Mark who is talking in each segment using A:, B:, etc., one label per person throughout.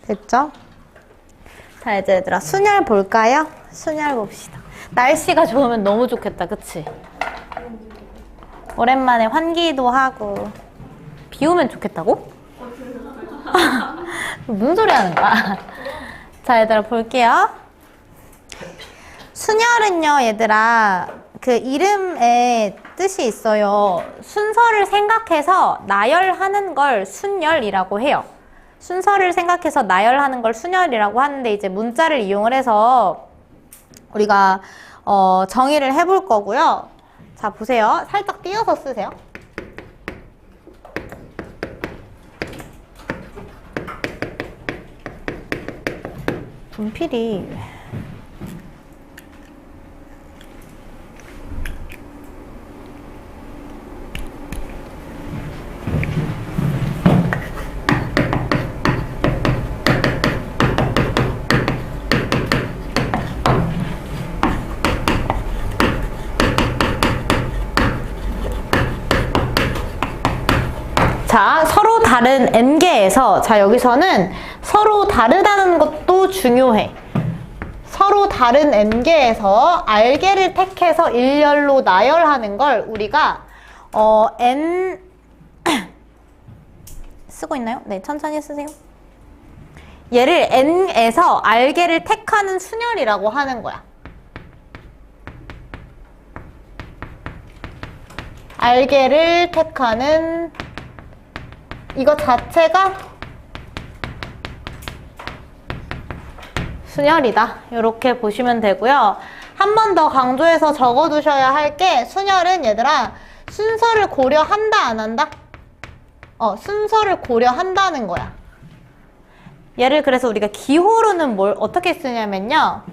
A: 됐죠? 자, 이제 얘들아 순열 볼까요? 순열 봅시다. 날씨가 좋으면 너무 좋겠다, 그치? 오랜만에 환기도 하고. 비 오면 좋겠다고? 무슨 소리 하는 거야? 자, 얘들아 볼게요. 순열은요, 얘들아 그 이름에 뜻이 있어요. 순서를 생각해서 나열하는 걸 순열이라고 해요. 순서를 생각해서 나열하는 걸 순열이라고 하는데, 이제 문자를 이용을 해서 우리가 정의를 해볼 거고요. 자, 보세요. 살짝 띄어서 쓰세요. 분필이 자, 서로 다른 n개에서, 자, 여기서는 서로 다르다는 것도 중요해. 서로 다른 n개에서 r개를 택해서 일렬로 나열하는 걸 우리가 n 쓰고 있나요? 네, 천천히 쓰세요. 얘를 n에서 r개를 택하는 순열이라고 하는 거야. r개를 택하는 이거 자체가 순열이다. 이렇게 보시면 되고요. 한 번 더 강조해서 적어두셔야 할 게, 순열은 얘들아 순서를 고려한다 안 한다? 순서를 고려한다는 거야. 얘를 그래서 우리가 기호로는 뭘 어떻게 쓰냐면요,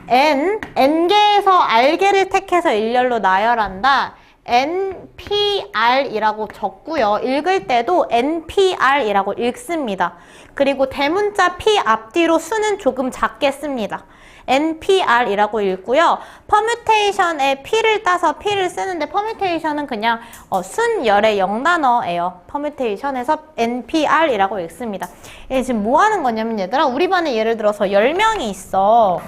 A: n개에서 r개를 택해서 일렬로 나열한다. NPR이라고 적고요. 읽을 때도 NPR이라고 읽습니다. 그리고 대문자 P 앞뒤로 수는 조금 작게 씁니다. NPR이라고 읽고요. 퍼뮤테이션에 P를 따서 P를 쓰는데, 퍼뮤테이션은 그냥 순열의 영단어예요. 퍼뮤테이션에서 NPR이라고 읽습니다. 얘 지금 뭐 하는 거냐면, 얘들아 우리 반에 예를 들어서 10명이 있어.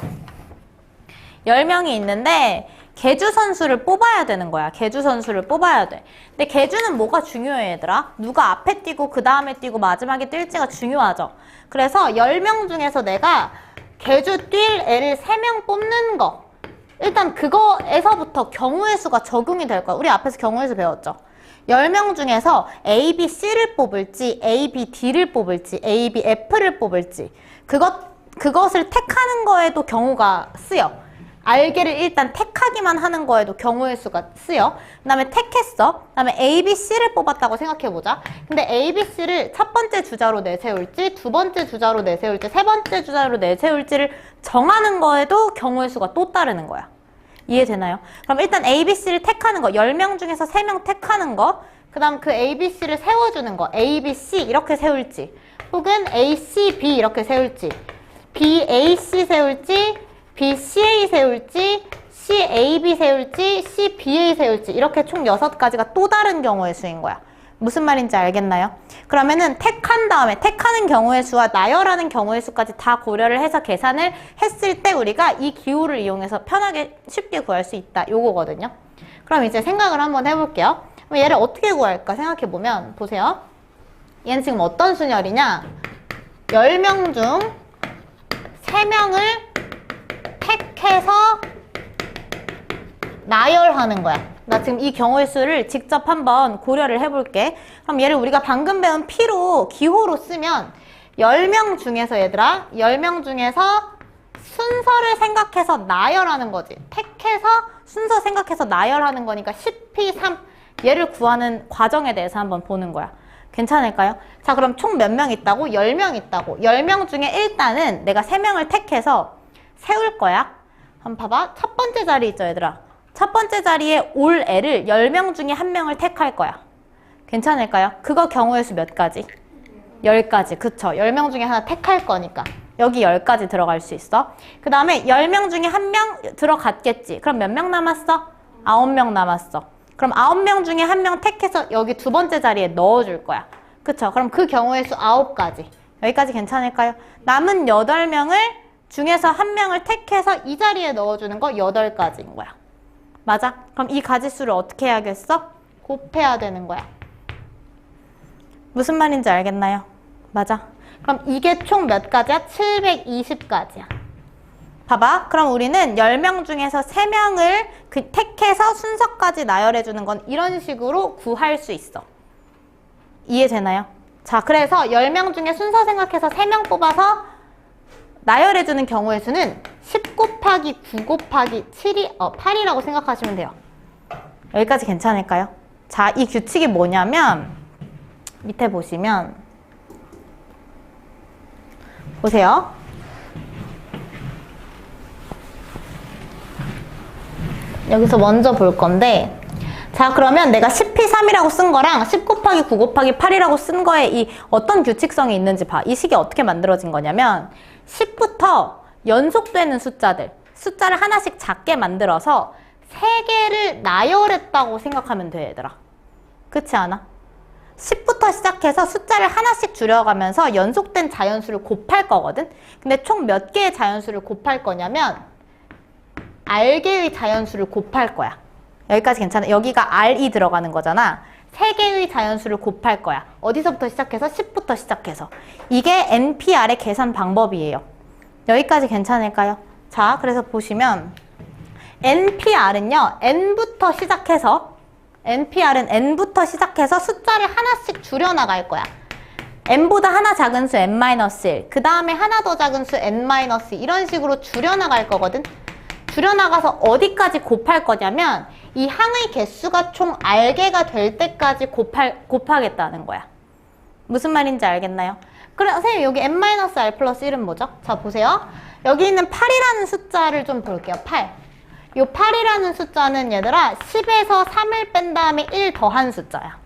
A: 10명이 있는데 계주 선수를 뽑아야 되는 거야. 계주 선수를 뽑아야 돼. 근데 계주는 뭐가 중요해, 얘들아? 누가 앞에 뛰고 그 다음에 뛰고 마지막에 뛸지가 중요하죠. 그래서 10명 중에서 내가 계주 뛸 애를 3명 뽑는 거, 일단 그거에서부터 경우의 수가 적용이 될 거야. 우리 앞에서 경우의 수 배웠죠? 10명 중에서 A, B, C를 뽑을지, A, B, D를 뽑을지, A, B, F를 뽑을지, 그것을 택하는 거에도 경우가 쓰여. r개를 일단 택하기만 하는 거에도 경우의 수가 쓰여. 그 다음에 택했어. 그 다음에 A, B, C를 뽑았다고 생각해보자. 근데 A, B, C를 첫 번째 주자로 내세울지, 두 번째 주자로 내세울지, 세 번째 주자로 내세울지를 정하는 거에도 경우의 수가 또 따르는 거야. 이해되나요? 그럼 일단 A, B, C를 택하는 거, 10명 중에서 3명 택하는 거, 그 다음 그 A, B, C를 세워주는 거, A, B, C 이렇게 세울지, 혹은 A, C, B 이렇게 세울지, B, A, C 세울지, B, CA 세울지, C, A, B 세울지, C, B, A 세울지, 이렇게 총 6가지가 또 다른 경우의 수인 거야. 무슨 말인지 알겠나요? 그러면은 택한 다음에 택하는 경우의 수와 나열하는 경우의 수까지 다 고려를 해서 계산을 했을 때 우리가 이 기호를 이용해서 편하게 쉽게 구할 수 있다. 요거거든요. 그럼 이제 생각을 한번 해볼게요. 그럼 얘를 어떻게 구할까 생각해보면, 보세요. 얘는 지금 어떤 순열이냐? 10명 중 3명을 택해서 나열하는 거야. 나 지금 이 경우의 수를 직접 한번 고려를 해볼게. 그럼 얘를 우리가 방금 배운 P로 기호로 쓰면 10명 중에서, 얘들아 10명 중에서 순서를 생각해서 나열하는 거지. 택해서 순서 생각해서 나열하는 거니까 10P3, 얘를 구하는 과정에 대해서 한번 보는 거야. 괜찮을까요? 자, 그럼 총 몇 명 있다고? 10명 있다고. 10명 중에 일단은 내가 3명을 택해서 세울 거야. 한번 봐봐. 첫 번째 자리 있죠, 얘들아. 첫 번째 자리에 올 애를 10명 중에 1명을 택할 거야. 괜찮을까요? 그거 경우의 수 몇 가지? 10가지. 그쵸? 10명 중에 하나 택할 거니까. 여기 10가지 들어갈 수 있어. 그 다음에 10명 중에 1명 들어갔겠지. 그럼 몇 명 남았어? 9명 남았어. 그럼 9명 중에 1명 택해서 여기 두 번째 자리에 넣어줄 거야. 그쵸? 그럼 그 경우의 수 9가지. 여기까지 괜찮을까요? 남은 8명을 중에서 1명을 택해서 이 자리에 넣어주는 거 8가지인 거야. 맞아? 그럼 이 가지수를 어떻게 해야겠어? 곱해야 되는 거야. 무슨 말인지 알겠나요? 맞아. 그럼 이게 총 몇 가지야? 720가지야. 봐봐. 그럼 우리는 10명 중에서 3명을 택해서 순서까지 나열해주는 건 이런 식으로 구할 수 있어. 이해되나요? 자, 그래서 10명 중에 순서 생각해서 3명 뽑아서 나열해주는 경우의 수는 10 곱하기 9 곱하기 8이라고 생각하시면 돼요. 여기까지 괜찮을까요? 자, 이 규칙이 뭐냐면 밑에 보시면 보세요. 여기서 먼저 볼 건데 자, 그러면 내가 10p3이라고 쓴 거랑 10 곱하기 9 곱하기 8이라고 쓴 거에 이 어떤 규칙성이 있는지 봐. 이 식이 어떻게 만들어진 거냐면 10부터 연속되는 숫자를 하나씩 작게 만들어서 3개를 나열했다고 생각하면 돼, 얘들아. 그렇지 않아? 10부터 시작해서 숫자를 하나씩 줄여가면서 연속된 자연수를 곱할 거거든? 근데 총 몇 개의 자연수를 곱할 거냐면 R개의 자연수를 곱할 거야. 여기까지 괜찮아? 여기가 R이 들어가는 거잖아. 3개의 자연수를 곱할 거야. 어디서부터 시작해서? 10부터 시작해서. 이게 NPR의 계산 방법이에요. 여기까지 괜찮을까요? 자, 그래서 보시면 NPR은요. NPR은 N부터 시작해서 숫자를 하나씩 줄여나갈 거야. N보다 하나 작은 수 N-1, 그 다음에 하나 더 작은 수 N-2 이런 식으로 줄여나갈 거거든. 줄여나가서 어디까지 곱할 거냐면 이 항의 개수가 총 R개가 될 때까지 곱하겠다는 거야. 무슨 말인지 알겠나요? 그래, 선생님 여기 N-R 플러스 1은 뭐죠? 자, 보세요. 여기 있는 8이라는 숫자를 좀 볼게요. 8. 이 8이라는 숫자는 얘들아 10에서 3을 뺀 다음에 1 더한 숫자야.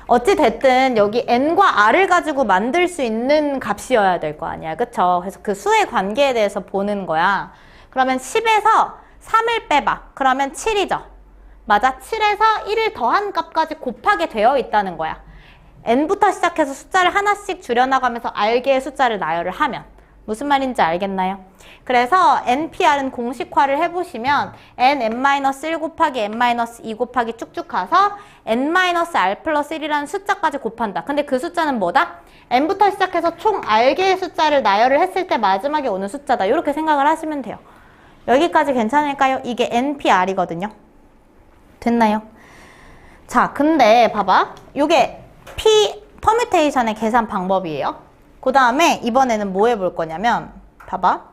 A: 어찌됐든 여기 N과 R을 가지고 만들 수 있는 값이어야 될 거 아니야. 그쵸? 그래서 그 수의 관계에 대해서 보는 거야. 그러면 10에서 3을 빼봐. 그러면 7이죠. 맞아? 7에서 1을 더한 값까지 곱하게 되어 있다는 거야. N부터 시작해서 숫자를 하나씩 줄여나가면서 R개의 숫자를 나열을 하면 무슨 말인지 알겠나요? 그래서 NPR은 공식화를 해보시면 N-1 곱하기 N-2 곱하기 쭉쭉 가서 N-R 플러스 1이라는 숫자까지 곱한다. 근데 그 숫자는 뭐다? N부터 시작해서 총 R개의 숫자를 나열을 했을 때 마지막에 오는 숫자다. 이렇게 생각을 하시면 돼요. 여기까지 괜찮을까요? 이게 NPR이거든요. 됐나요? 자, 근데 봐봐. 이게 P 퍼뮤테이션의 계산 방법이에요. 그 다음에 이번에는 뭐 해볼 거냐면 봐봐.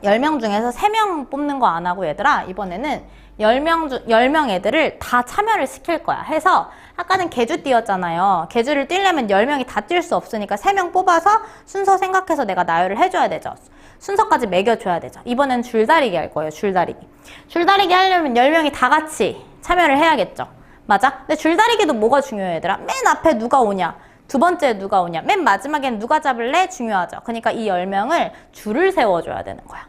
A: 10명 중에서 3명 뽑는 거 안 하고 얘들아 이번에는 10명 애들을 다 참여를 시킬 거야. 해서 아까는 계주 띄었잖아요. 계주를 띄려면 10명이 다 뛸 수 없으니까 3명 뽑아서 순서 생각해서 내가 나열을 해줘야 되죠. 순서까지 매겨줘야 되죠. 이번엔 줄다리기 할 거예요. 줄다리기. 줄다리기 하려면 10명이 다 같이 참여를 해야겠죠. 맞아? 근데 줄다리기도 뭐가 중요해 얘들아? 맨 앞에 누가 오냐? 두 번째 누가 오냐? 맨 마지막엔 누가 잡을래? 중요하죠. 그러니까 이 10명을 줄을 세워줘야 되는 거야.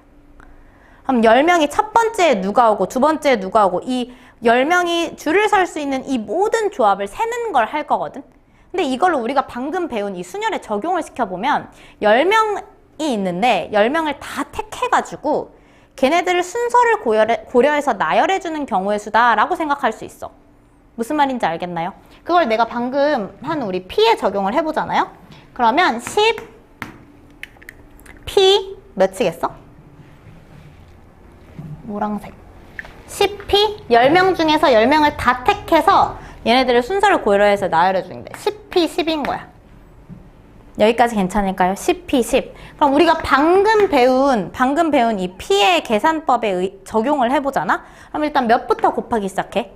A: 그럼 10명이 첫 번째에 누가 오고 두 번째에 누가 오고 이 10명이 줄을 설 수 있는 이 모든 조합을 세는 걸 할 거거든. 근데 이걸 우리가 방금 배운 이 순열에 적용을 시켜보면 10명이 있는데 10명을 다 택해가지고 걔네들을 순서를 고려해서 나열해주는 경우의 수다라고 생각할 수 있어. 무슨 말인지 알겠나요? 그걸 내가 방금 한 우리 P에 적용을 해보잖아요. 그러면 10 P 몇이겠어? 노란색 10P 10명 중에서 10명을 다 택해서 얘네들을 순서를 고려해서 나열해 주는데 10P 10인 거야. 여기까지 괜찮을까요? 10P 10. 그럼 우리가 방금 배운 이 P의 계산법에 적용을 해보잖아? 그럼 일단 몇부터 곱하기 시작해?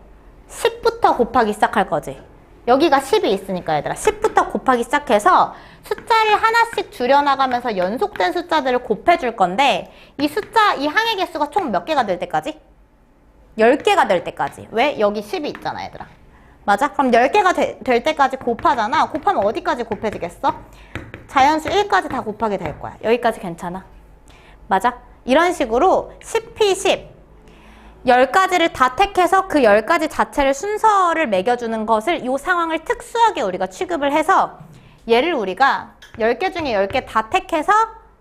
A: 10부터 곱하기 시작할 거지. 여기가 10이 있으니까 얘들아 10부터 곱하기 시작해서 숫자를 하나씩 줄여나가면서 연속된 숫자들을 곱해줄 건데 이 항의 개수가 총 몇 개가 될 때까지? 10개가 될 때까지. 왜? 여기 10이 있잖아 얘들아. 맞아? 그럼 10개가 될 때까지 곱하잖아. 곱하면 어디까지 곱해지겠어? 자연수 1까지 다 곱하게 될 거야. 여기까지 괜찮아? 맞아? 이런 식으로 10P 10 10가지를 다 택해서 그 10가지 자체를 순서를 매겨주는 것을 이 상황을 특수하게 우리가 취급을 해서 얘를 우리가 10개 중에 10개 다 택해서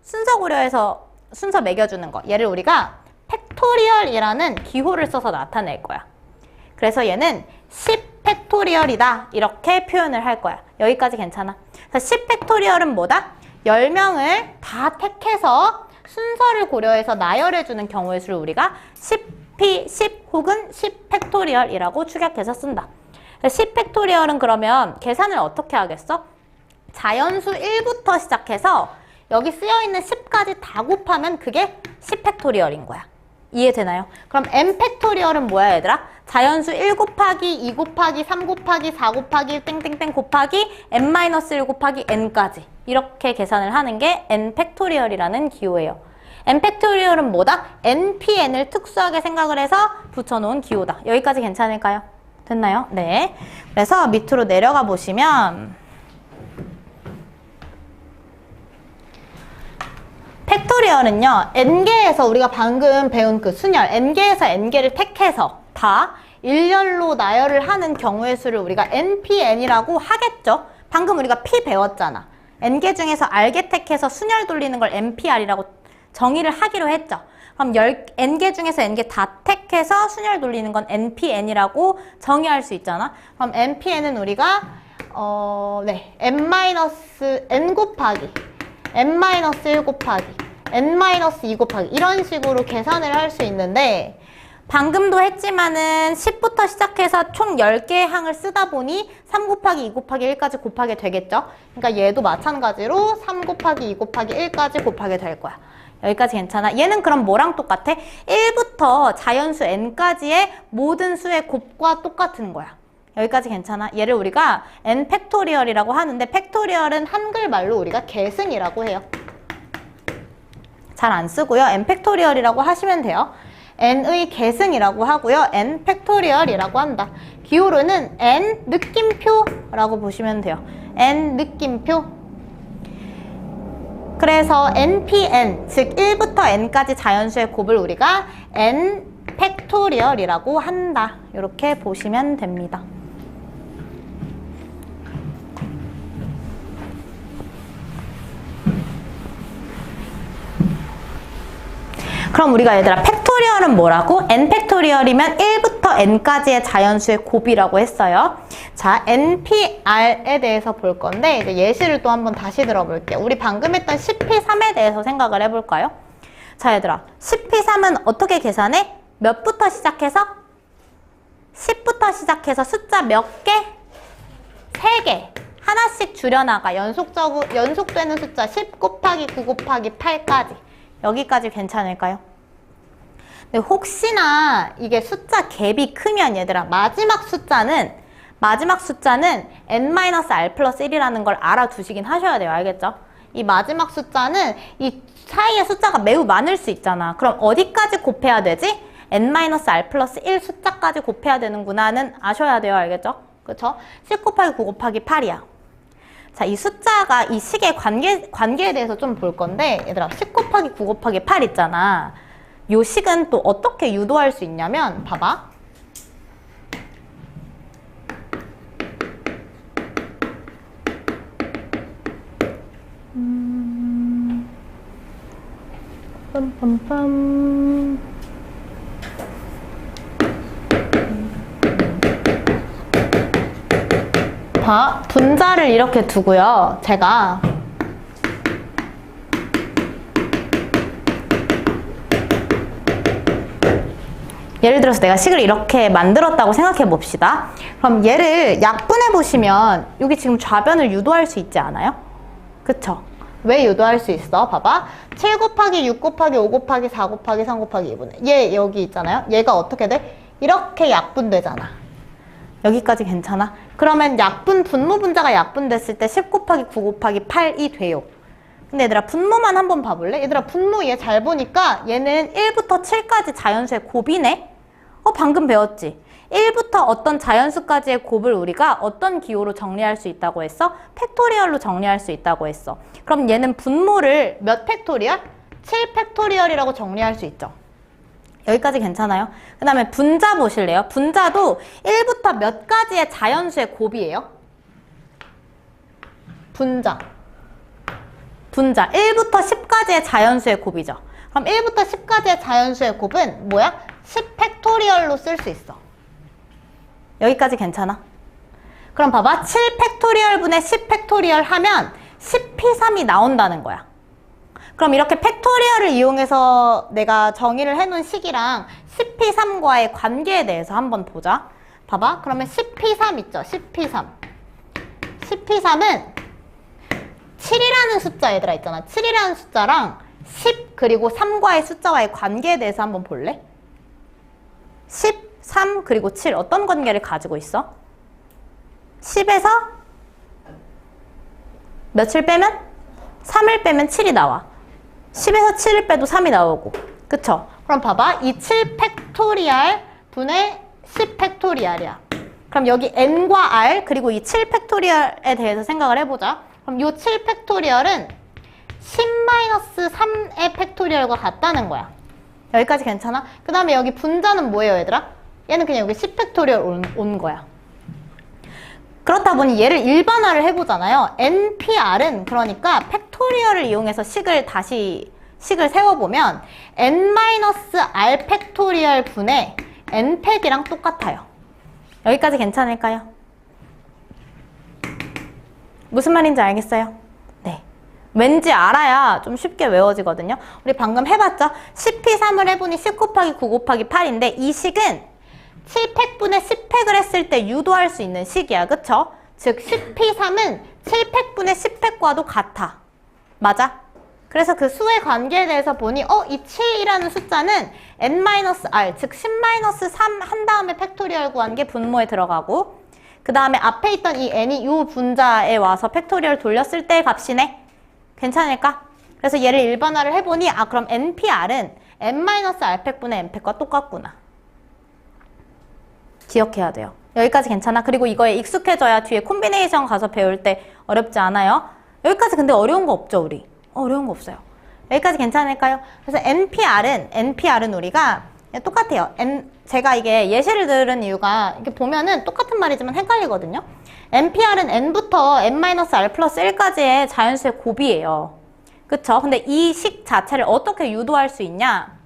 A: 순서 고려해서 순서 매겨주는 거. 얘를 우리가 팩토리얼이라는 기호를 써서 나타낼 거야. 그래서 얘는 10팩토리얼이다. 이렇게 표현을 할 거야. 여기까지 괜찮아? 그래서 10팩토리얼은 뭐다? 10명을 다 택해서 순서를 고려해서 나열해주는 경우의 수를 우리가 10p, 10 혹은 10팩토리얼이라고 축약해서 쓴다. 10팩토리얼은 그러면 계산을 어떻게 하겠어? 자연수 1부터 시작해서 여기 쓰여있는 10까지 다 곱하면 그게 10팩토리얼인 거야. 이해되나요? 그럼 n팩토리얼은 뭐야 얘들아? 자연수 1 곱하기 2 곱하기 3 곱하기 4 곱하기 땡땡땡 곱하기 n-1 곱하기 n까지 이렇게 계산을 하는 게 n팩토리얼이라는 기호예요. n팩토리얼은 뭐다? npn을 특수하게 생각을 해서 붙여놓은 기호다. 여기까지 괜찮을까요? 됐나요? 네. 그래서 밑으로 내려가 보시면 팩토리얼은요, n개에서 우리가 방금 배운 그 순열, n개에서 n개를 택해서 다 일렬로 나열을 하는 경우의 수를 우리가 npn이라고 하겠죠? 방금 우리가 p 배웠잖아. n개 중에서 r개 택해서 순열 돌리는 걸 npr이라고 정의를 하기로 했죠. 그럼 n개 중에서 n개 다 택해서 순열 돌리는 건 npn이라고 정의할 수 있잖아. 그럼 npn은 우리가 n 곱하기 n-1 곱하기 n-2 곱하기 이런 식으로 계산을 할 수 있는데 방금도 했지만은 10부터 시작해서 총 10개의 항을 쓰다 보니 3 곱하기 2 곱하기 1까지 곱하게 되겠죠? 그러니까 얘도 마찬가지로 3 곱하기 2 곱하기 1까지 곱하게 될 거야. 여기까지 괜찮아? 얘는 그럼 뭐랑 똑같아? 1부터 자연수 n까지의 모든 수의 곱과 똑같은 거야. 여기까지 괜찮아? 얘를 우리가 n 팩토리얼이라고 하는데 팩토리얼은 한글말로 우리가 계승이라고 해요. 잘 안 쓰고요. n 팩토리얼이라고 하시면 돼요. n의 계승이라고 하고요. n 팩토리얼이라고 한다. 기호로는 n 느낌표라고 보시면 돼요. n 느낌표. 그래서 npn, 즉 1부터 n까지 자연수의 곱을 우리가 n 팩토리얼이라고 한다. 이렇게 보시면 됩니다. 그럼 우리가 얘들아 팩토리얼은 뭐라고? n 팩토리얼이면 1부터 n까지의 자연수의 곱이라고 했어요. 자, npr에 대해서 볼 건데 이제 예시를 또 한번 다시 들어볼게요. 우리 방금 했던 10p3에 대해서 생각을 해볼까요? 자, 얘들아 10p3은 어떻게 계산해? 몇부터 시작해서? 10부터 시작해서 숫자 몇 개? 3개. 하나씩 줄여나가 연속되는 숫자 10 곱하기 9 곱하기 8까지. 여기까지 괜찮을까요? 근데 혹시나 이게 숫자 갭이 크면 얘들아 마지막 숫자는 n-r 플러스 1이라는 걸 알아두시긴 하셔야 돼요. 알겠죠? 이 마지막 숫자는 이 사이에 숫자가 매우 많을 수 있잖아. 그럼 어디까지 곱해야 되지? n-r 플러스 1 숫자까지 곱해야 되는구나는 아셔야 돼요. 알겠죠? 그쵸? 10 곱하기 9 곱하기 8이야. 자, 이 숫자가 이 식의 관계에 대해서 좀 볼 건데 얘들아 10 곱하기 9 곱하기 8 있잖아. 요 식은 또 어떻게 유도할 수 있냐면 봐봐. 빰빰빰. 봐, 분자를 이렇게 두고요. 제가 예를 들어서 내가 식을 이렇게 만들었다고 생각해 봅시다. 그럼 얘를 약분해 보시면 여기 지금 좌변을 유도할 수 있지 않아요? 그쵸? 왜 유도할 수 있어? 봐봐. 7 곱하기 6 곱하기 5 곱하기 4 곱하기 3 곱하기 2분의 얘 여기 있잖아요. 얘가 어떻게 돼? 이렇게 약분되잖아. 여기까지 괜찮아? 그러면 분모 분자가 약분됐을 때 10 곱하기 9 곱하기 8이 돼요. 근데 얘들아 분모만 한번 봐볼래? 얘들아 분모 얘 잘 보니까 얘는 1부터 7까지 자연수의 곱이네? 방금 배웠지? 1부터 어떤 자연수까지의 곱을 우리가 어떤 기호로 정리할 수 있다고 했어? 팩토리얼로 정리할 수 있다고 했어. 그럼 얘는 분모를 몇 팩토리얼? 7 팩토리얼이라고 정리할 수 있죠. 여기까지 괜찮아요? 그 다음에 분자 보실래요? 분자도 1부터 몇 가지의 자연수의 곱이에요? 분자. 분자 1부터 10까지의 자연수의 곱이죠. 그럼 1부터 10까지의 자연수의 곱은 뭐야? 10 팩토리얼로 쓸 수 있어. 여기까지 괜찮아? 그럼 봐봐. 7 팩토리얼 분의 10 팩토리얼 하면 10p3이 나온다는 거야. 그럼 이렇게 팩토리얼을 이용해서 내가 정의를 해놓은 식이랑 10p3과의 관계에 대해서 한번 보자. 봐봐. 그러면 10p3 있죠? 10p3. 10p3은 7이라는 숫자 얘들아 있잖아. 7이라는 숫자랑 10 그리고 3과의 숫자와의 관계에 대해서 한번 볼래? 10, 3 그리고 7 어떤 관계를 가지고 있어? 10에서 며칠 빼면? 3을 빼면 7이 나와. 10에서 7을 빼도 3이 나오고. 그쵸? 그럼 봐봐. 이 7 팩토리얼 분의 10 팩토리얼이야. 그럼 여기 n과 r 그리고 이 7 팩토리얼에 대해서 생각을 해보자. 그럼 이 7 팩토리얼은 10-3의 팩토리얼과 같다는 거야. 여기까지 괜찮아? 그 다음에 여기 분자는 뭐예요, 얘들아? 얘는 그냥 여기 10 팩토리얼 온 거야. 그렇다 보니 얘를 일반화를 해보잖아요. npr은 그러니까 팩토리얼을 이용해서 식을 세워보면 n-r 팩토리얼 분의 n팩이랑 똑같아요. 여기까지 괜찮을까요? 무슨 말인지 알겠어요? 네. 왠지 알아야 좀 쉽게 외워지거든요. 우리 방금 해봤죠? 10p3을 해보니 10 곱하기 9 곱하기 8인데 이 식은 7팩분의 10팩을 했을 때 유도할 수 있는 식이야. 그쵸? 즉 10p3은 7팩분의 10팩과도 같아. 맞아? 그래서 그 수의 관계에 대해서 보니 이 7이라는 숫자는 n-r 즉 10-3 한 다음에 팩토리얼 구한 게 분모에 들어가고 그 다음에 앞에 있던 이 n이 이 분자에 와서 팩토리얼 돌렸을 때의 값이네. 괜찮을까? 그래서 얘를 일반화를 해보니 그럼 npr은 n-r팩분의 n팩과 똑같구나. 기억해야 돼요. 여기까지 괜찮아? 그리고 이거에 익숙해져야 뒤에 콤비네이션 가서 배울 때 어렵지 않아요? 여기까지 근데 어려운 거 없죠, 우리? 어려운 거 없어요. 여기까지 괜찮을까요? 그래서 NPR은 우리가 똑같아요. 제가 이게 예시를 들은 이유가 이렇게 보면은 똑같은 말이지만 헷갈리거든요. NPR은 n부터 n-r 플러스 1까지의 자연수의 곱이에요. 그쵸? 근데 이 식 자체를 어떻게 유도할 수 있냐?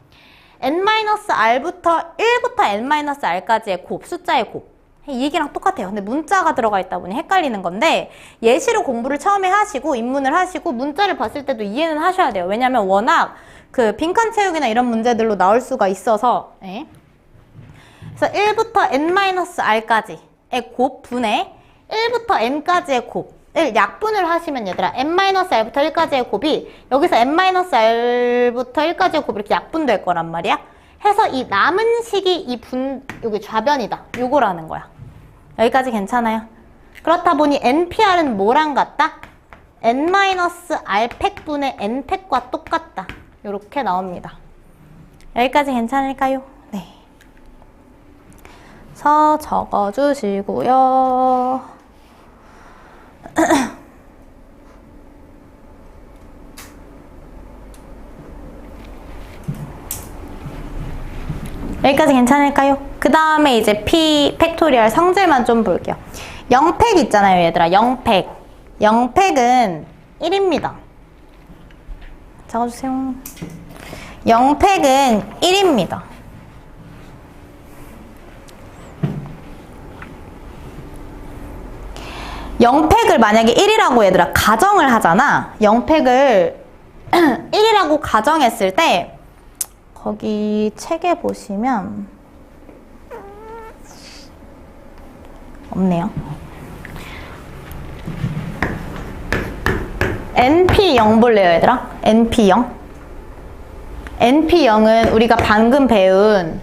A: n-r부터 1부터 n-r까지의 곱, 숫자의 곱. 이 얘기랑 똑같아요. 근데 문자가 들어가 있다 보니 헷갈리는 건데 예시로 공부를 처음에 하시고 입문을 하시고 문자를 봤을 때도 이해는 하셔야 돼요. 왜냐면 워낙 그 빈칸 채우기나 이런 문제들로 나올 수가 있어서 그래서 1부터 n-r까지의 곱 분의 1부터 n까지의 곱을 약분을 하시면 얘들아 n-r부터 1까지의 곱이 여기서 n-r부터 1까지의 곱이 이렇게 약분될 거란 말이야. 해서 이 남은 식이 여기 좌변이다. 요거라는 거야. 여기까지 괜찮아요? 그렇다 보니 NPR은 뭐랑 같다? n-r 팩분의 n팩과 똑같다. 요렇게 나옵니다. 여기까지 괜찮을까요? 네. 서 적어주시고요. 여기까지 괜찮을까요? 그 다음에 이제 P 팩토리얼 성질만 좀 볼게요. 0팩 있잖아요, 얘들아. 0팩. 0팩은 1입니다. 적어주세요. 0팩은 1입니다. 영팩을 만약에 1이라고 얘들아 가정을 하잖아. 0팩을 1이라고 가정했을 때 거기 책에 보시면 없네요. NP0 볼래요, 얘들아? NP0? NP0은 우리가 방금 배운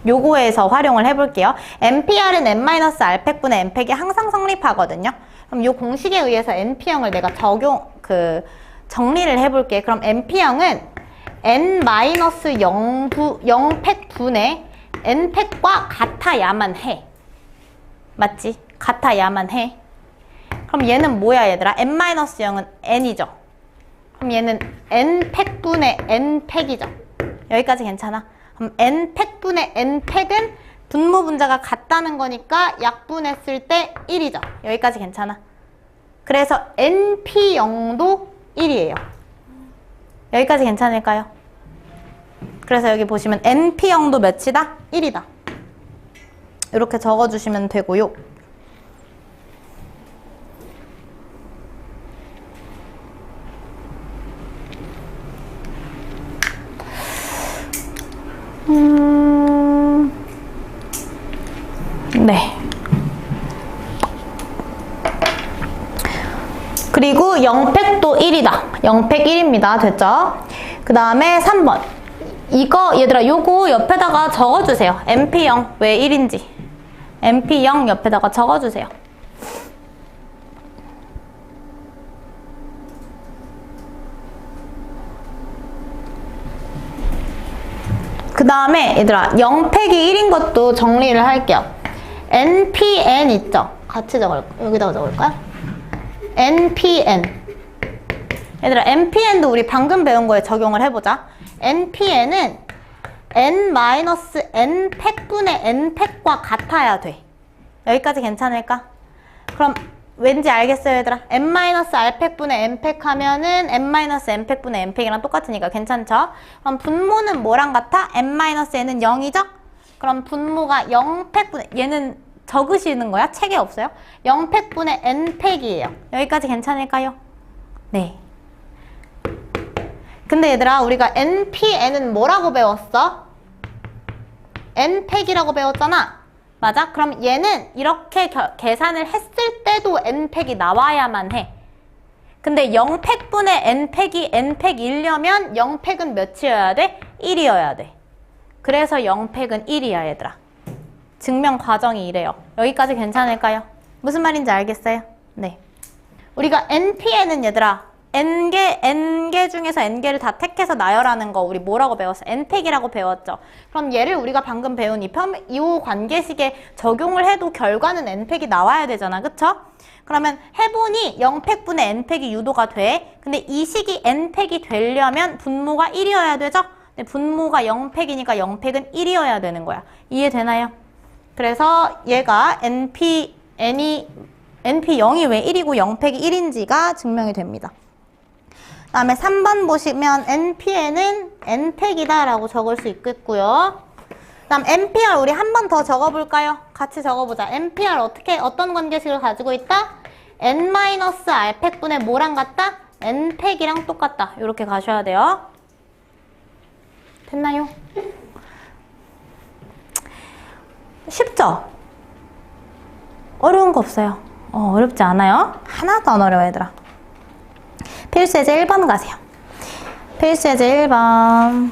A: 요거에서 활용을 해볼게요. NPR은 n-r 팩분의 n팩이 항상 성립하거든요. 그럼 요 공식에 의해서 NP0을 내가 정리를 해볼게. 그럼 NP0은 n-0팩 분의 n팩과 같아야만 해. 맞지? 같아야만 해. 그럼 얘는 뭐야, 얘들아? n-0은 n이죠. 그럼 얘는 n팩분의 n팩이죠. 여기까지 괜찮아? 그럼 n팩분의 n팩은 분모 분자가 같다는 거니까 약분했을 때 1이죠. 여기까지 괜찮아? 그래서 NP0도 1이에요. 여기까지 괜찮을까요? 그래서 여기 보시면 NP0도 몇이다? 1이다. 이렇게 적어주시면 되고요. 네. 그리고 영팩도 1이다. 영팩 1입니다. 됐죠? 그 다음에 3번. 이거 얘들아 요거 옆에다가 적어주세요. MP0 왜 1인지. MP0 옆에다가 적어주세요. 그 다음에 얘들아 0팩이 1인 것도 정리를 할게요. NPN 있죠? 같이 여기다가 적을까요? NPN. 얘들아 NPN도 우리 방금 배운 거에 적용을 해보자. NPN은 N-N팩분의 N팩과 같아야 돼. 여기까지 괜찮을까? 그럼 왠지 알겠어요 얘들아? N-R팩분의 N팩 하면은 N-N팩분의 N팩이랑 똑같으니까 괜찮죠? 그럼 분모는 뭐랑 같아? N-N은 0이죠? 그럼 분모가 0팩분의 얘는 적으시는 거야? 책에 없어요? 0팩분의 N팩이에요. 여기까지 괜찮을까요? 네. 근데 얘들아 우리가 NPN은 뭐라고 배웠어? N팩이라고 배웠잖아. 맞아? 그럼 얘는 이렇게 계산을 했을 때도 N팩이 나와야만 해. 근데 0팩분의 N팩이 N팩이려면 0팩은 몇이어야 돼? 1이어야 돼. 그래서 0팩은 1이야 얘들아. 증명 과정이 이래요. 여기까지 괜찮을까요? 무슨 말인지 알겠어요? 네. 우리가 NPN은 얘들아 N개 중에서 N개를 다 택해서 나열하는 거 우리 뭐라고 배웠어? N팩이라고 배웠죠. 그럼 얘를 우리가 방금 배운 이 관계식에 적용을 해도 결과는 N팩이 나와야 되잖아. 그쵸? 그러면 해보니 0팩분의 N팩이 유도가 돼. 근데 이 식이 N팩이 되려면 분모가 1이어야 되죠? 근데 분모가 0팩이니까 0팩은 1이어야 되는 거야. 이해되나요? 그래서 얘가 NP0이 왜 1이고 0팩이 1인지가 증명이 됩니다. 그 다음에 3번 보시면 NPN은 N팩이다 라고 적을 수 있겠고요. 그 다음 NPR 우리 한 번 더 적어볼까요? 같이 적어보자. NPR 어떤 관계식을 가지고 있다? N-R팩분의 뭐랑 같다? N팩이랑 똑같다. 이렇게 가셔야 돼요. 됐나요? 쉽죠? 어려운 거 없어요. 어렵지 않아요? 하나도 안 어려워 얘들아. 필수예제 1번 가세요. 필수예제 1번.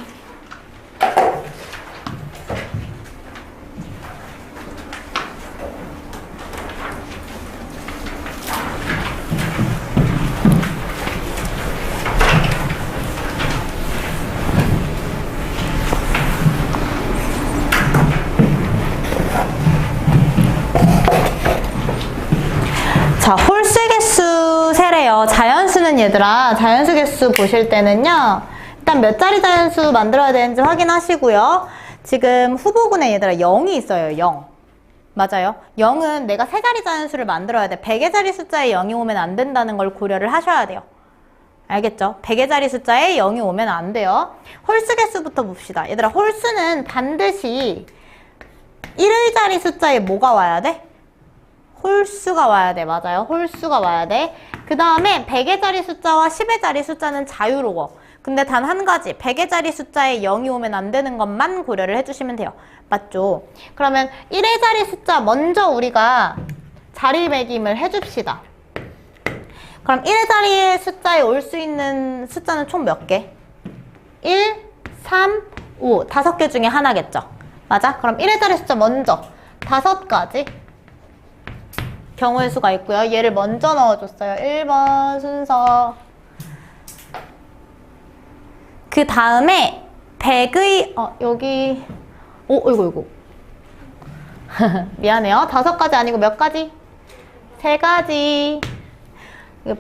A: 자, 홀수 개수 세래요. 자연수는 얘들아, 자연수 개수 보실 때는요. 일단 몇 자리 자연수 만들어야 되는지 확인하시고요. 지금 후보군에 얘들아 0이 있어요. 0. 맞아요. 0은 내가 세 자리 자연수를 만들어야 돼. 100의 자리 숫자에 0이 오면 안 된다는 걸 고려를 하셔야 돼요. 알겠죠? 100의 자리 숫자에 0이 오면 안 돼요. 홀수 개수부터 봅시다. 얘들아, 홀수는 반드시 1의 자리 숫자에 뭐가 와야 돼? 홀수가 와야 돼. 맞아요. 홀수가 와야 돼. 그 다음에 100의 자리 숫자와 10의 자리 숫자는 자유로워. 근데 단 한 가지, 100의 자리 숫자에 0이 오면 안 되는 것만 고려를 해주시면 돼요. 맞죠? 그러면 1의 자리 숫자 먼저 우리가 자리매김을 해줍시다. 그럼 1의 자리 숫자에 올 수 있는 숫자는 총 몇 개? 1, 3, 5. 5개 중에 하나겠죠? 맞아? 그럼 1의 자리 숫자 먼저 5가지 경우의 수가 있고요. 얘를 먼저 넣어줬어요. 1번 순서. 그 다음에 100의 여기 이거 미안해요. 5가지 아니고 몇 가지? 3가지.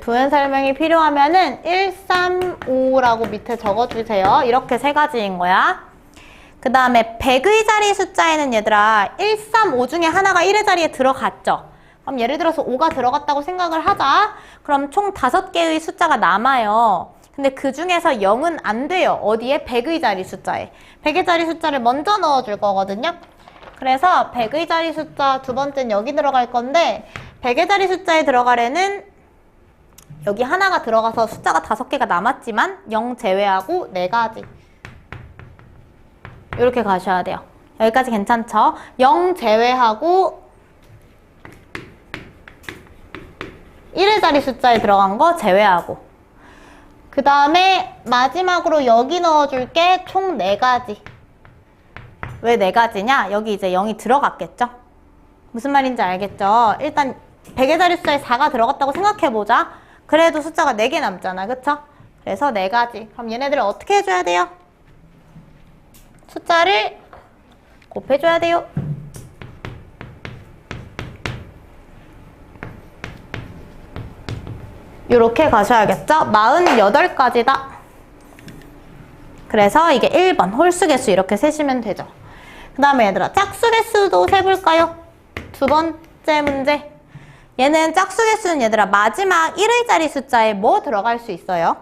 A: 부연 설명이 필요하면은 1, 3, 5라고 밑에 적어주세요. 이렇게 3가지인 거야. 그 다음에 100의 자리 숫자에는 얘들아 1, 3, 5 중에 하나가 1의 자리에 들어갔죠. 그럼 예를 들어서 5가 들어갔다고 생각을 하자. 그럼 총 5개의 숫자가 남아요. 근데 그 중에서 0은 안 돼요. 어디에? 100의 자리 숫자에. 100의 자리 숫자를 먼저 넣어줄 거거든요. 그래서 100의 자리 숫자 두 번째는 여기 들어갈 건데 100의 자리 숫자에 들어가려는 여기 하나가 들어가서 숫자가 5개가 남았지만 0 제외하고 4가지. 이렇게 가셔야 돼요. 여기까지 괜찮죠? 0 제외하고 1의 자리 숫자에 들어간 거 제외하고 그 다음에 마지막으로 여기 넣어줄게 총 4가지. 왜 4가지냐? 여기 이제 0이 들어갔겠죠? 무슨 말인지 알겠죠? 일단 100의 자리 숫자에 4가 들어갔다고 생각해보자. 그래도 숫자가 4개 남잖아. 그쵸? 그래서 4가지. 그럼 얘네들을 어떻게 해줘야 돼요? 숫자를 곱해줘야 돼요. 요렇게 가셔야겠죠? 48가지다. 그래서 이게 1번 홀수개수 이렇게 세시면 되죠. 그 다음에 얘들아 짝수개수도 세볼까요? 두 번째 문제. 얘는 짝수개수는 얘들아 마지막 1의 자리 숫자에 뭐 들어갈 수 있어요?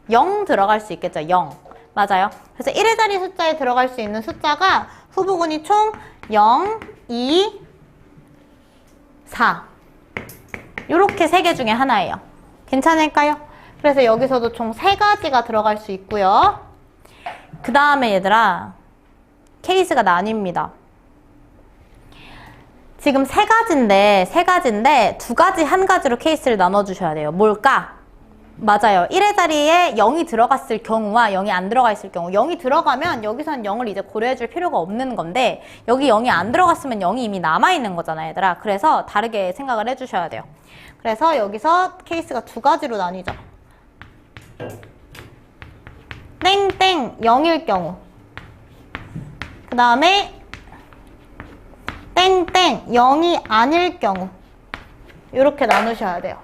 A: 0 들어갈 수 있겠죠? 0. 맞아요. 그래서 1의 자리 숫자에 들어갈 수 있는 숫자가 후보군이 총 0, 2, 4 요렇게 3개 중에 하나예요. 괜찮을까요? 그래서 여기서도 총 3가지가 들어갈 수 있고요. 그 다음에 얘들아 케이스가 나뉩니다. 지금 3가지인데 2가지 1가지로 케이스를 나눠주셔야 돼요. 뭘까? 맞아요. 1의 자리에 0이 들어갔을 경우와 0이 안 들어가 있을 경우 0이 들어가면 여기서는 0을 이제 고려해 줄 필요가 없는 건데 여기 0이 안 들어갔으면 0이 이미 남아있는 거잖아요 얘들아. 그래서 다르게 생각을 해주셔야 돼요. 그래서 여기서 케이스가 2가지로 나뉘죠. 땡땡 0일 경우 그 다음에 땡땡 0이 아닐 경우 이렇게 나누셔야 돼요.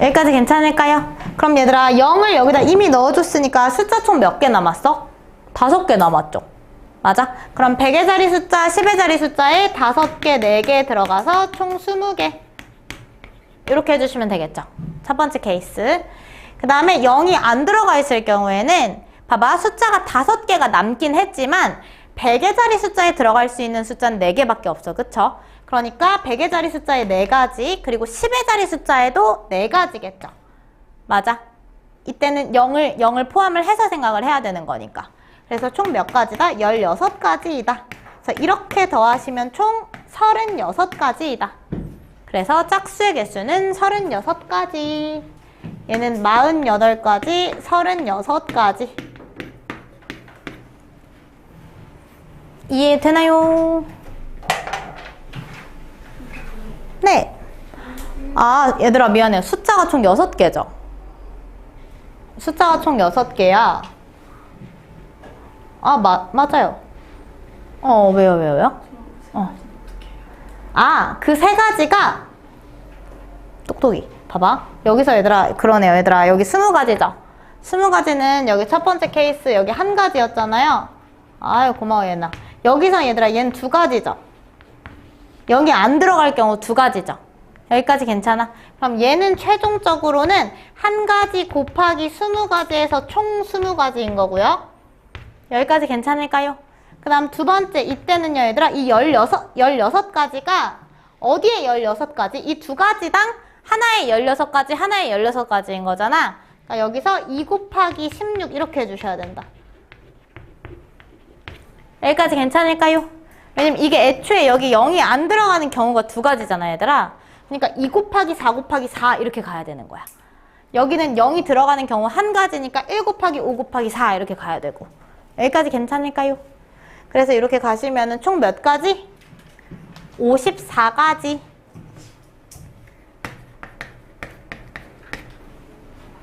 A: 여기까지 괜찮을까요? 그럼 얘들아 0을 여기다 이미 넣어줬으니까 숫자 총 몇 개 남았어? 5개 남았죠? 맞아? 그럼 100의 자리 숫자, 10의 자리 숫자에 5개, 4개 들어가서 총 20개 이렇게 해주시면 되겠죠? 첫 번째 케이스. 그 다음에 0이 안 들어가 있을 경우에는 봐봐 숫자가 5개가 남긴 했지만 100의 자리 숫자에 들어갈 수 있는 숫자는 4개밖에 없어. 그쵸? 그러니까 100의 자리 숫자에 4가지 그리고 10의 자리 숫자에도 4가지겠죠. 맞아? 이때는 0을 포함을 해서 생각을 해야 되는 거니까. 그래서 총 몇 가지다? 16가지이다. 그래서 이렇게 더하시면 총 36가지이다. 그래서 짝수의 개수는 36가지. 얘는 48가지, 36가지. 이해되나요? 네. 아, 얘들아 미안해. 숫자가 총 6개죠? 숫자가 총 6개야. 아, 맞아요. 왜요? 아, 그 3가지가 똑똑이. 봐봐. 여기서 얘들아, 그러네요. 얘들아, 여기 20가지죠? 20가지는 여기 첫 번째 케이스, 여기 1가지였잖아요? 아유, 고마워, 얘나. 여기서 얘들아, 얘는 2가지죠? 여기 안 들어갈 경우 2가지죠? 여기까지 괜찮아? 그럼 얘는 최종적으로는 1가지 곱하기 20가지에서 총 20가지인 거고요. 여기까지 괜찮을까요? 그 다음 두 번째, 이때는요, 얘들아, 이 16가지가 어디에 16가지? 이 2가지당 하나에 16가지, 하나에 16가지인 거잖아. 그러니까 여기서 2 곱하기 16 이렇게 해주셔야 된다. 여기까지 괜찮을까요? 왜냐면 이게 애초에 여기 0이 안 들어가는 경우가 2가지잖아, 얘들아. 그러니까 2 곱하기 4 곱하기 4 이렇게 가야 되는 거야. 여기는 0이 들어가는 경우 1가지니까 1 곱하기 5 곱하기 4 이렇게 가야 되고. 여기까지 괜찮을까요? 그래서 이렇게 가시면은 총 몇 가지? 54가지.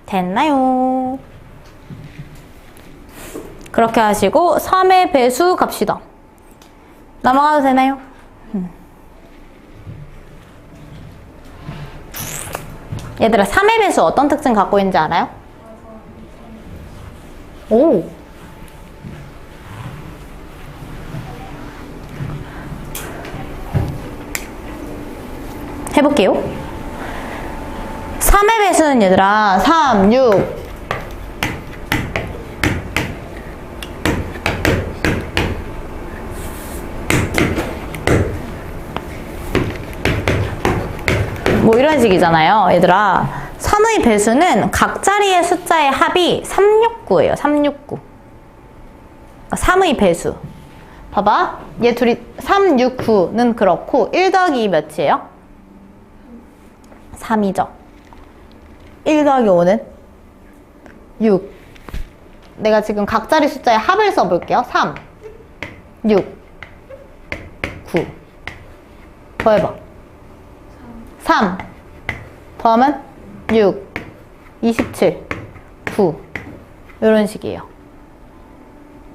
A: 됐나요? 그렇게 하시고 3의 배수 갑시다. 넘어가도 되나요? 얘들아 3의 배수 어떤 특징 갖고 있는지 알아요? 오! 해볼게요. 3의 배수는 얘들아 3, 6 뭐 이런 식이잖아요. 얘들아 3의 배수는 각 자리의 숫자의 합이 369예요. 369. 3의 배수. 봐봐. 얘 둘이 369는 그렇고 1 더하기 2 몇이에요? 3이죠. 1 더하기 5는 6. 내가 지금 각 자리 숫자의 합을 써볼게요. 3, 6, 9. 더해봐. 3 더하면 6, 27, 9 이런 식이에요.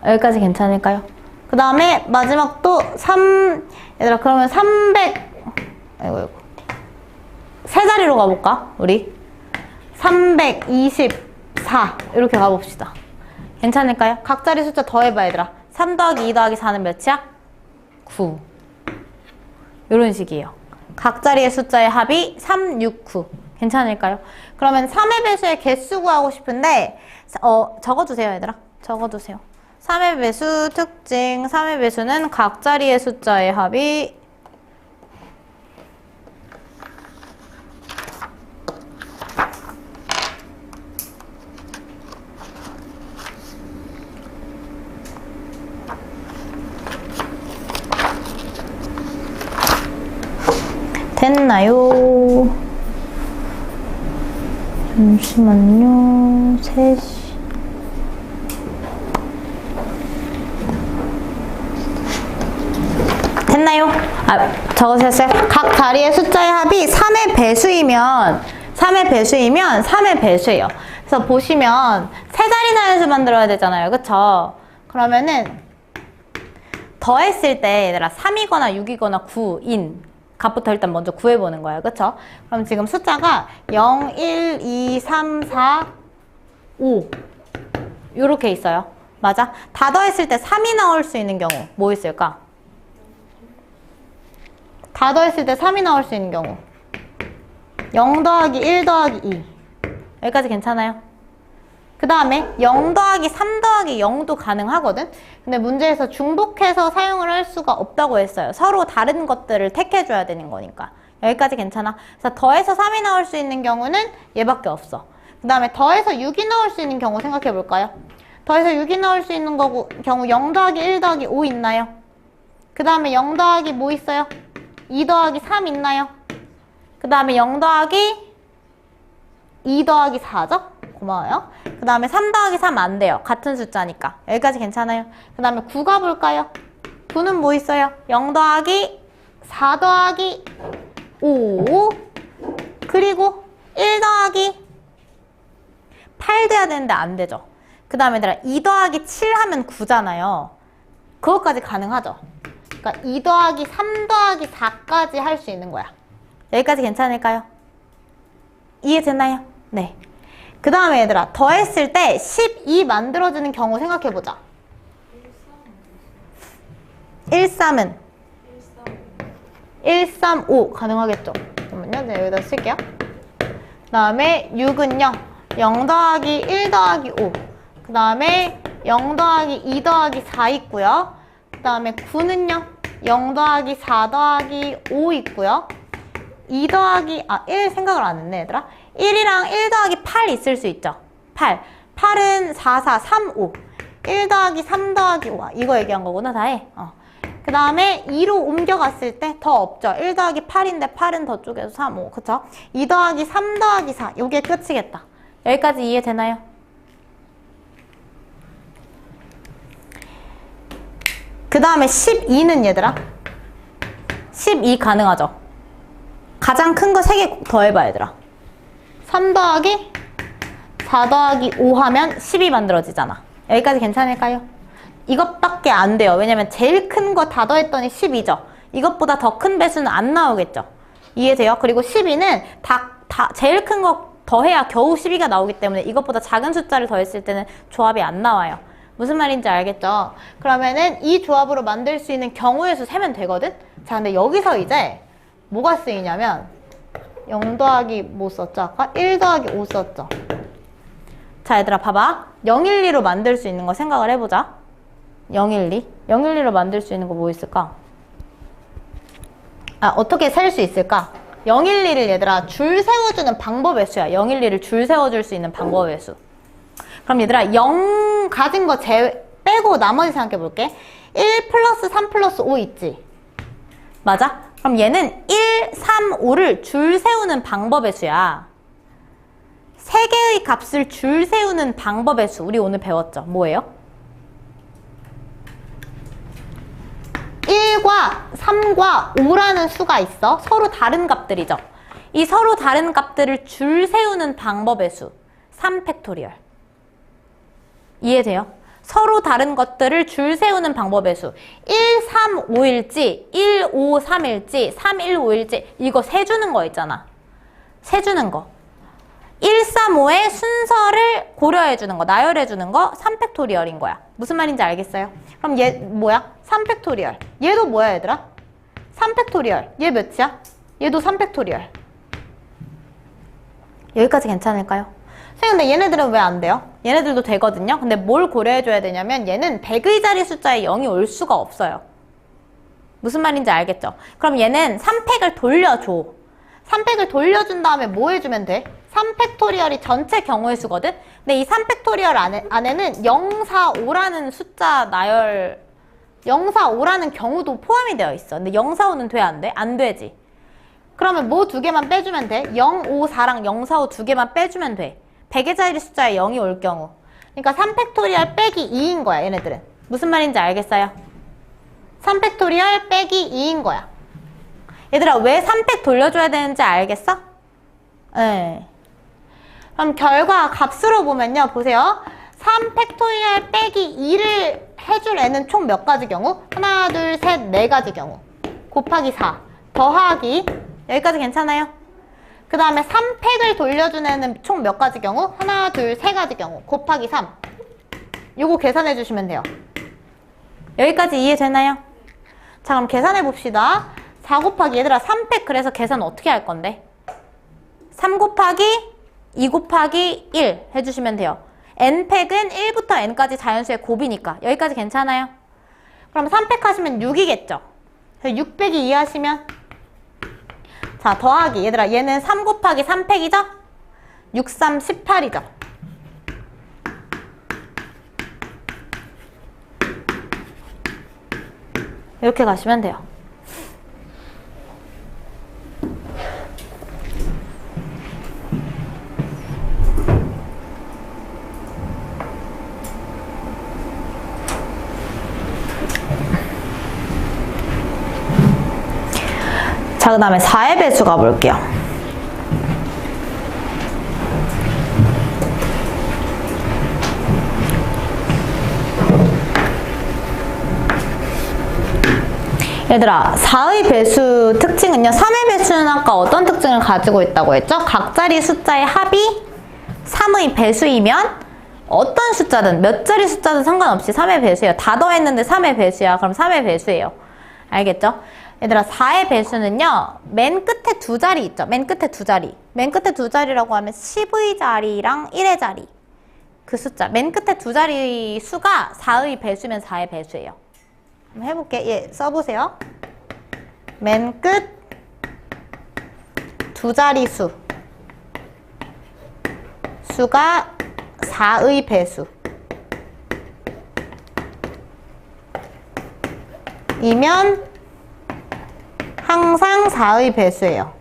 A: 여기까지 괜찮을까요? 그 다음에 마지막 또 3 얘들아 그러면 300 아이고 세 자리로 가볼까? 우리 324 이렇게 가봅시다. 괜찮을까요? 각 자리 숫자 더해봐 얘들아. 3 더하기 2 더하기 4는 몇이야? 9 이런 식이에요. 각 자리의 숫자의 합이 3, 6, 9 괜찮을까요? 그러면 3의 배수의 개수 구하고 싶은데 적어두세요 얘들아. 적어두세요. 3의 배수 특징 3의 배수는 각 자리의 숫자의 합이 됐나요? 잠시만요. 3시. 됐나요? 적으셨어요? 각 자리의 숫자의 합이 3의 배수이면 3의 배수예요. 그래서 보시면 세 자리 나열수 만들어야 되잖아요. 그쵸? 그러면은 더했을 때 얘들아 3이거나 6이거나 9인 값부터 일단 먼저 구해보는 거예요. 그쵸? 그럼 지금 숫자가 0, 1, 2, 3, 4, 5 요렇게 있어요. 맞아? 다 더했을 때 3이 나올 수 있는 경우 뭐 있을까? 다 더했을 때 3이 나올 수 있는 경우 0 더하기 1 더하기 2 여기까지 괜찮아요? 그 다음에 0 더하기 3 더하기 0도 가능하거든? 근데 문제에서 중복해서 사용을 할 수가 없다고 했어요. 서로 다른 것들을 택해줘야 되는 거니까. 여기까지 괜찮아? 그래서 더해서 3이 나올 수 있는 경우는 얘밖에 없어. 그 다음에 더해서 6이 나올 수 있는 경우 생각해 볼까요? 더해서 6이 나올 수 있는 경우 0 더하기 1 더하기 5 있나요? 그 다음에 0 더하기 뭐 있어요? 2 더하기 3 있나요? 그 다음에 0 더하기 2 더하기 4죠? 고마워요. 그 다음에 3 더하기 3 안 돼요. 같은 숫자니까. 여기까지 괜찮아요. 그 다음에 9 가볼까요? 9는 뭐 있어요? 0 더하기 4 더하기 5 그리고 1 더하기 8 돼야 되는데 안 되죠. 그 다음에 얘들아 2 더하기 7 하면 9잖아요. 그것까지 가능하죠. 그러니까 2 더하기 3 더하기 4까지 할 수 있는 거야. 여기까지 괜찮을까요? 이해됐나요? 네. 그 다음에 얘들아 더했을 때 12 만들어지는 경우 생각해보자. 13은 135 가능하겠죠? 잠깐만요. 네, 여기다 쓸게요. 그 다음에 6은요 0 더하기 1 더하기 5 그 다음에 0 더하기 2 더하기 4 있고요. 그 다음에 9는요 0 더하기 4 더하기 5 있고요. 2 더하기 1 생각을 안 했네 얘들아. 1이랑 1 더하기 8 있을 수 있죠. 8은 4, 4, 3, 5 1 더하기 3 더하기 5 이거 얘기한 거구나. 다해. 그 다음에 2로 옮겨갔을 때 더 없죠. 1 더하기 8인데 8은 더 쪼개서 3, 5 그쵸? 2 더하기 3 더하기 4 요게 끝이겠다. 여기까지 이해되나요? 그 다음에 12는 얘들아 12 가능하죠. 가장 큰 거 3개 더해봐 얘들아. 3 더하기 4 더하기 5 하면 10이 만들어지잖아. 여기까지 괜찮을까요? 이것밖에 안 돼요. 왜냐면 제일 큰 거 다 더했더니 10이죠. 이것보다 더 큰 배수는 안 나오겠죠. 이해돼요? 그리고 12는 제일 큰 거 더해야 겨우 12가 나오기 때문에 이것보다 작은 숫자를 더했을 때는 조합이 안 나와요. 무슨 말인지 알겠죠? 그러면은 이 조합으로 만들 수 있는 경우의 수 세면 되거든? 자, 근데 여기서 이제 뭐가 쓰이냐면 0 더하기 뭐 썼죠? 아까 1 더하기 5 썼죠? 자, 얘들아 봐봐. 0, 1, 2로 만들 수 있는 거 생각을 해보자. 0, 1, 2. 0, 1, 2로 만들 수 있는 거 뭐 있을까? 아, 어떻게 셀 수 있을까? 0, 1, 2를 얘들아 줄 세워주는 방법의 수야. 0, 1, 2를 줄 세워줄 수 있는 방법의 수. 그럼 얘들아 0 가진 거 빼고 나머지 생각해 볼게. 1 플러스 3 플러스 5 있지? 맞아? 그럼 얘는 1, 3, 5를 줄 세우는 방법의 수야. 세 개의 값을 줄 세우는 방법의 수. 우리 오늘 배웠죠? 뭐예요? 1과 3과 5라는 수가 있어. 서로 다른 값들이죠. 이 서로 다른 값들을 줄 세우는 방법의 수. 3팩토리얼. 이해돼요? 서로 다른 것들을 줄 세우는 방법의 수. 1, 3, 5일지, 1, 5, 3일지, 3, 1, 5일지 이거 세주는 거 있잖아. 세주는 거. 1, 3, 5의 순서를 고려해주는 거, 나열해주는 거 3팩토리얼인 거야. 무슨 말인지 알겠어요? 그럼 얘 뭐야? 3팩토리얼. 얘도 뭐야 얘들아? 3팩토리얼. 얘 몇이야? 얘도 3팩토리얼. 여기까지 괜찮을까요? 선생님 근데 얘네들은 왜 안 돼요? 얘네들도 되거든요. 근데 뭘 고려해줘야 되냐면 얘는 100의 자리 숫자에 0이 올 수가 없어요. 무슨 말인지 알겠죠? 그럼 얘는 3팩을 돌려줘. 3팩을 돌려준 다음에 뭐 해주면 돼? 3팩토리얼이 전체 경우의 수거든? 근데 이 3팩토리얼 안에는 0, 4, 5라는 숫자 나열 0, 4, 5라는 경우도 포함이 되어 있어. 근데 0, 4, 5는 돼? 안 돼? 안 되지. 그러면 뭐 두 개만 빼주면 돼? 0, 5, 4랑 0, 4, 5 두 개만 빼주면 돼. 100의 자리 숫자에 0이 올 경우. 그러니까 3팩토리얼 빼기 2인 거야, 얘네들은. 무슨 말인지 알겠어요? 3팩토리얼 빼기 2인 거야. 얘들아, 왜 3팩 돌려줘야 되는지 알겠어? 네. 그럼 결과 값으로 보면요, 보세요. 3팩토리얼 빼기 2를 해줄 애는 총 몇 가지 경우? 하나, 둘, 셋, 네 가지 경우. 곱하기 4. 더하기. 여기까지 괜찮아요? 그 다음에 3팩을 돌려준 애는 총 몇 가지 경우? 하나, 둘, 세 가지 경우. 곱하기 3. 요거 계산해 주시면 돼요. 여기까지 이해되나요? 자, 그럼 계산해 봅시다. 4 곱하기 얘들아 3팩 그래서 계산 어떻게 할 건데? 3 곱하기 2 곱하기 1 해주시면 돼요. n팩은 1부터 n까지 자연수의 곱이니까 여기까지 괜찮아요? 그럼 3팩 하시면 6이겠죠? 6 빼기 2 하시면 자 더하기 얘들아 얘는 3 곱하기 3팩이죠? 6, 3, 18이죠? 이렇게 가시면 돼요. 자, 그 다음에 4의 배수 가볼게요. 얘들아, 4의 배수 특징은요. 3의 배수는 아까 어떤 특징을 가지고 있다고 했죠? 각 자리 숫자의 합이 3의 배수이면 어떤 숫자든 몇 자리 숫자든 상관없이 3의 배수예요. 다 더했는데 3의 배수야. 그럼 3의 배수예요. 알겠죠? 얘들아 4의 배수는요. 맨 끝에 두 자리 있죠. 맨 끝에 두 자리. 맨 끝에 두 자리라고 하면 10의 자리랑 1의 자리. 그 숫자. 맨 끝에 두 자리 수가 4의 배수면 4의 배수예요. 한번 해볼게. 예, 써보세요. 맨 끝 두 자리 수가 4의 배수. 이면 항상 4의 배수예요.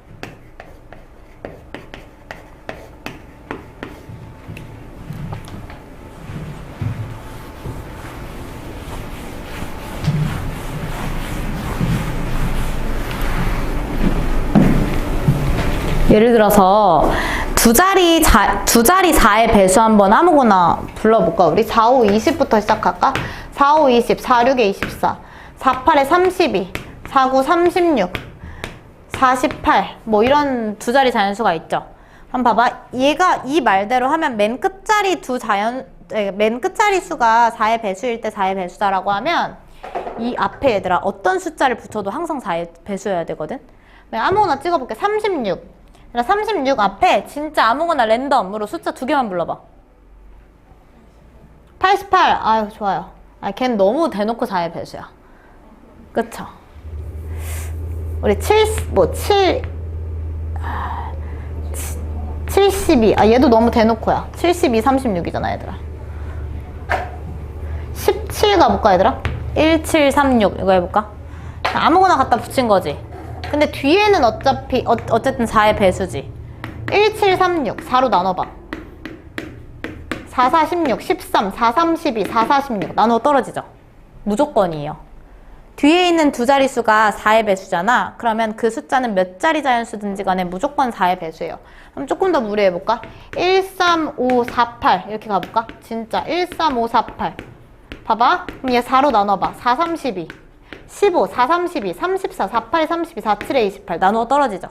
A: 예를 들어서 두 자리 4의 배수 한번 아무거나 불러볼까? 우리 4, 5, 20부터 시작할까? 4, 5, 20, 4, 6에 24, 4, 8에 32, 4, 9, 36, 48, 뭐 이런 두 자리 자연수가 있죠. 한번 봐봐. 얘가 이 말대로 하면 맨 끝자리 맨 끝자리 수가 4의 배수일 때 4의 배수다라고 하면 이 앞에 얘들아 어떤 숫자를 붙여도 항상 4의 배수여야 되거든. 아무거나 찍어볼게. 36. 36 앞에 진짜 아무거나 랜덤으로 숫자 2개만 불러봐. 88. 아유, 좋아요. 아, 걘 너무 대놓고 4의 배수야. 그쵸? 우리 72. 아, 얘도 너무 대놓고야. 72, 36이잖아, 얘들아. 17 가볼까, 얘들아? 1736. 이거 해볼까? 아무거나 갖다 붙인 거지. 근데 뒤에는 어쨌든 4의 배수지. 1736. 4로 나눠봐. 4, 4, 16, 13, 4, 3, 12, 4, 4, 16. 나누어 떨어지죠? 무조건이에요. 뒤에 있는 두 자릿수가 4의 배수잖아. 그러면 그 숫자는 몇 자리 자연수든지 간에 무조건 4의 배수예요. 그럼 조금 더 무리해볼까? 13548 이렇게 가볼까? 진짜 13548 봐봐. 그럼 얘 4로 나눠봐. 4, 32 15, 4, 32 34, 48, 32 4, 7에 28 나누어 떨어지죠?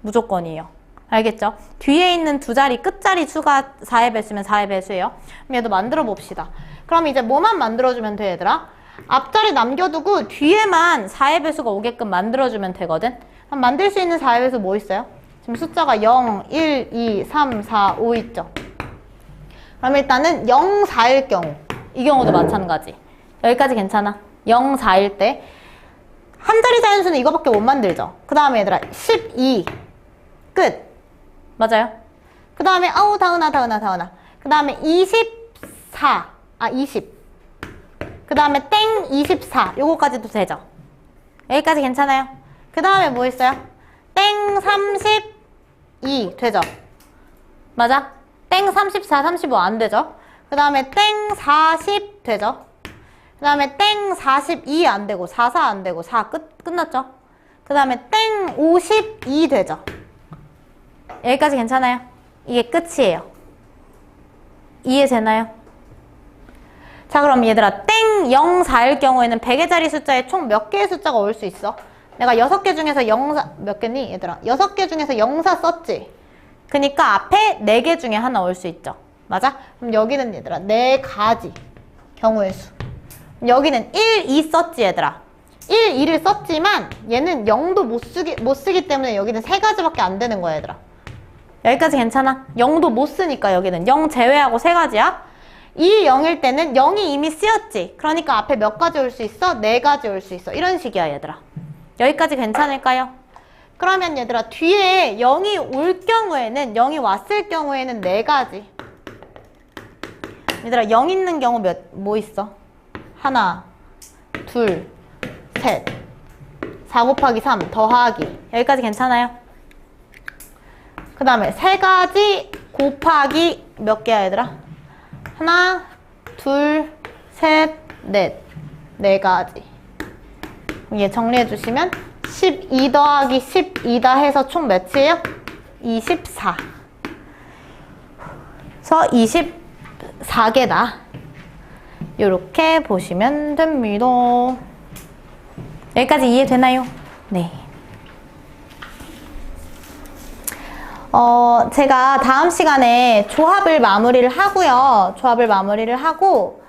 A: 무조건이에요. 알겠죠? 뒤에 있는 두 자리 끝자리 수가 4의 배수면 4의 배수예요. 그럼 얘도 만들어 봅시다. 그럼 이제 뭐만 만들어주면 돼, 얘들아? 앞자리 남겨두고 뒤에만 4의 배수가 오게끔 만들어주면 되거든? 그럼 만들 수 있는 4의 배수 뭐 있어요? 지금 숫자가 0, 1, 2, 3, 4, 5 있죠? 그럼 일단은 0, 4일 경우 이 경우도 마찬가지. 여기까지 괜찮아? 0, 4일 때 한 자리 자연수는 이거밖에 못 만들죠? 그 다음에 얘들아 12 끝. 맞아요? 그 다음에 아우 다은아 그 다음에 24 20 그 다음에 땡 24 요거까지도 되죠? 여기까지 괜찮아요? 그 다음에 뭐 있어요? 땡 32 되죠? 맞아? 땡 34 35 안 되죠? 그 다음에 땡 40 되죠? 그 다음에 땡 42 안 되고 44 안 되고 4 끝났죠? 그 다음에 땡 52 되죠? 여기까지 괜찮아요? 이게 끝이에요. 이해되나요? 자, 그럼 얘들아 땡 0, 4일 경우에는 100의 자리 숫자에 총 몇 개의 숫자가 올 수 있어? 내가 6개 중에서 0, 몇 개니? 얘들아 6개 중에서 0, 4 썼지? 그니까 앞에 4개 중에 하나 올 수 있죠. 맞아? 그럼 여기는 얘들아 4가지 경우의 수. 여기는 1, 2 썼지 얘들아. 1, 2를 썼지만 얘는 0도 못 쓰기 때문에 여기는 3가지밖에 안 되는 거야 얘들아. 여기까지 괜찮아? 0도 못 쓰니까 여기는 0 제외하고 3가지야. 2, 0일 때는 0이 이미 쓰였지. 그러니까 앞에 몇 가지 올 수 있어? 4가지 올 수 있어. 이런 식이야 얘들아. 여기까지 괜찮을까요? 그러면 얘들아 뒤에 0이 올 경우에는 0이 왔을 경우에는 4가지. 얘들아 0 있는 경우 뭐 있어? 하나, 둘, 셋 4 곱하기 3 더하기 여기까지 괜찮아요? 그 다음에 3가지 곱하기 몇 개야 얘들아? 하나, 둘, 셋, 넷 4가지. 얘 정리해 주시면 12 더하기 12다 해서 총 몇이에요? 24. 그래서 24개다. 이렇게 보시면 됩니다. 여기까지 이해되나요? 네. 제가 다음 시간에 조합을 마무리를 하고요. 조합을 마무리를 하고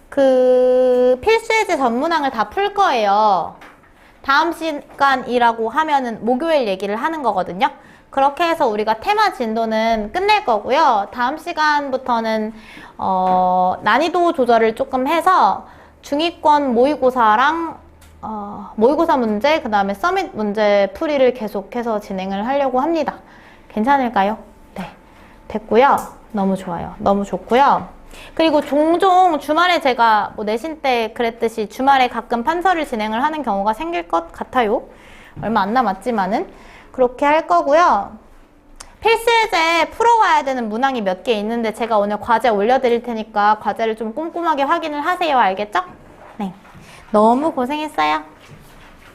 A: 그 필수예제 전문항을 다 풀 거예요. 다음 시간이라고 하면은 목요일 얘기를 하는 거거든요. 그렇게 해서 우리가 테마 진도는 끝낼 거고요. 다음 시간부터는 난이도 조절을 조금 해서 중위권 모의고사랑 모의고사 문제, 그 다음에 서밋 문제 풀이를 계속해서 진행을 하려고 합니다. 괜찮을까요? 네, 됐고요. 너무 좋아요. 너무 좋고요. 그리고 종종 주말에 제가 뭐 내신 때 그랬듯이 주말에 가끔 판서를 진행을 하는 경우가 생길 것 같아요. 얼마 안 남았지만은 그렇게 할 거고요. 필수예제 풀어와야 되는 문항이 몇 개 있는데 제가 오늘 과제 올려드릴 테니까 과제를 좀 꼼꼼하게 확인을 하세요. 알겠죠? 네, 너무 고생했어요.